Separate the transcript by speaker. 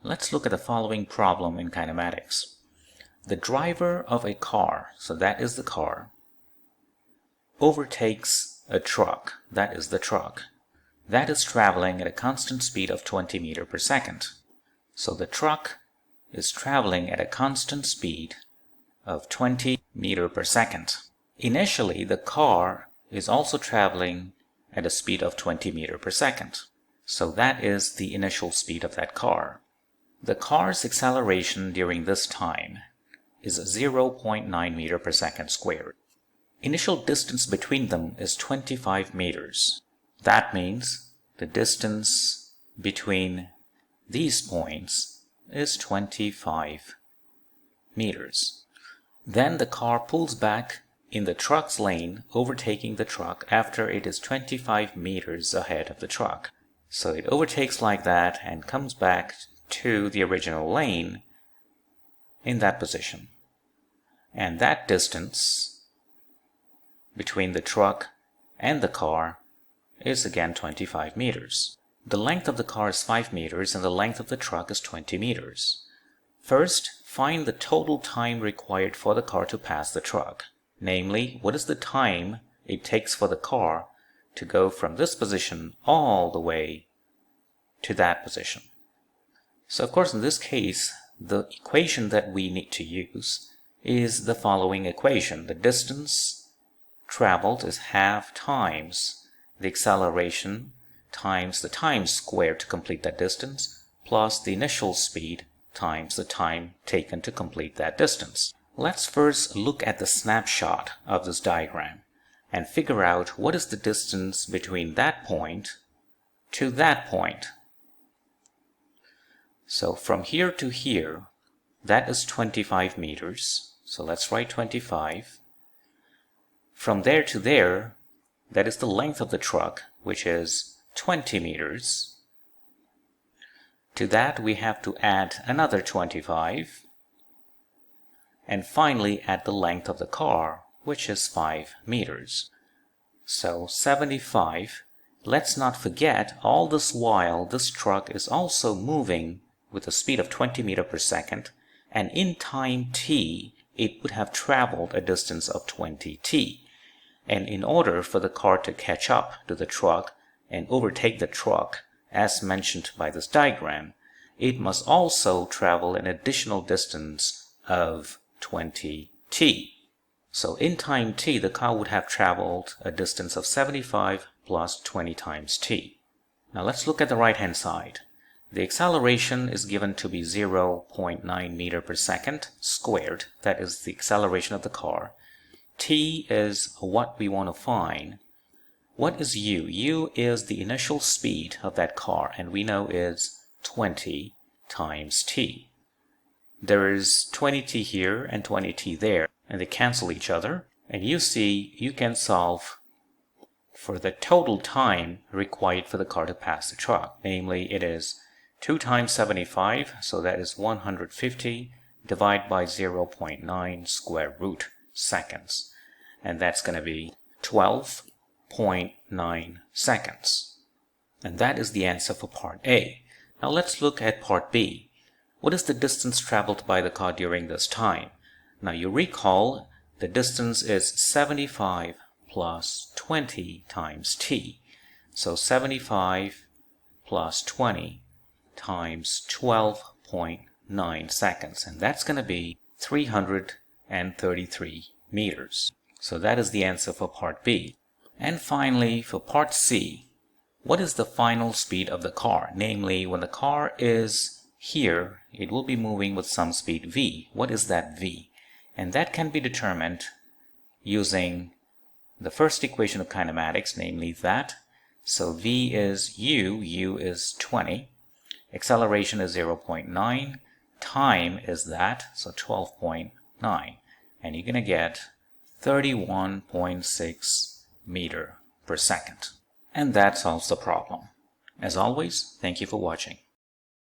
Speaker 1: Let's look at the following problem in kinematics. The driver of a car, so that is the car, overtakes a truck, that is the truck, that is traveling at a constant speed of 20 meters per second. So the truck is traveling at a constant speed of 20 meters per second. Initially, the car is also traveling at a speed of 20 meters per second. So that is the initial speed of that car. The car's acceleration during this time is 0.9 meters per second squared. Initial distance between them is 25 meters. That means the distance between these points is 25 meters. Then the car pulls back in the truck's lane, overtaking the truck after it is 25 meters ahead of the truck. So it overtakes like that and comes back to the original lane in that position. And that distance between the truck and the car is again 25 meters. The length of the car is 5 meters and the length of the truck is 20 meters. First, find the total time required for the car to pass the truck. Namely, what is the time it takes for the car to go from this position all the way to that position. So of course in this case, the equation that we need to use is the following equation. The distance traveled is half times the acceleration times the time squared to complete that distance plus the initial speed times the time taken to complete that distance. Let's first look at the snapshot of this diagram and figure out what is the distance between that point to that point. So from here to here, that is 25 meters. So let's write 25. From there to there, that is the length of the truck, which is 20 meters. To that we have to add another 25. And finally add the length of the car, which is 5 meters. So 75. Let's not forget, all this while this truck is also moving with a speed of 20 meters per second, and in time t it would have traveled a distance of 20t. And in order for the car to catch up to the truck and overtake the truck, as mentioned by this diagram, it must also travel an additional distance of 20t. So in time t, the car would have traveled a distance of 75 plus 20 times t. Now let's look at the right hand side. The acceleration is given to be 0.9 meters per second squared. That is the acceleration of the car. T is what we want to find. What is u? U is the initial speed of that car, and we know is 20 times t. There is 20t here and 20t there, and they cancel each other. And you see, you can solve for the total time required for the car to pass the truck. Namely, it is 2 times 75, so that is 150, divided by 0.9 square root seconds. And that's going to be 12.9 seconds. And that is the answer for part A. Now let's look at part B. What is the distance traveled by the car during this time? Now you recall the distance is 75 plus 20 times t. So 75 plus 20 times 12.9 seconds. And that's going to be 333 meters. So that is the answer for part B. And finally, for part C, what is the final speed of the car? Namely, when the car is here, it will be moving with some speed v. What is that v? And that can be determined using the first equation of kinematics, namely that. So v is u is 20, acceleration is 0.9, time is that, so 12.9, and you're going to get 31.6 meters per second. And that solves the problem. As always, thank you for watching.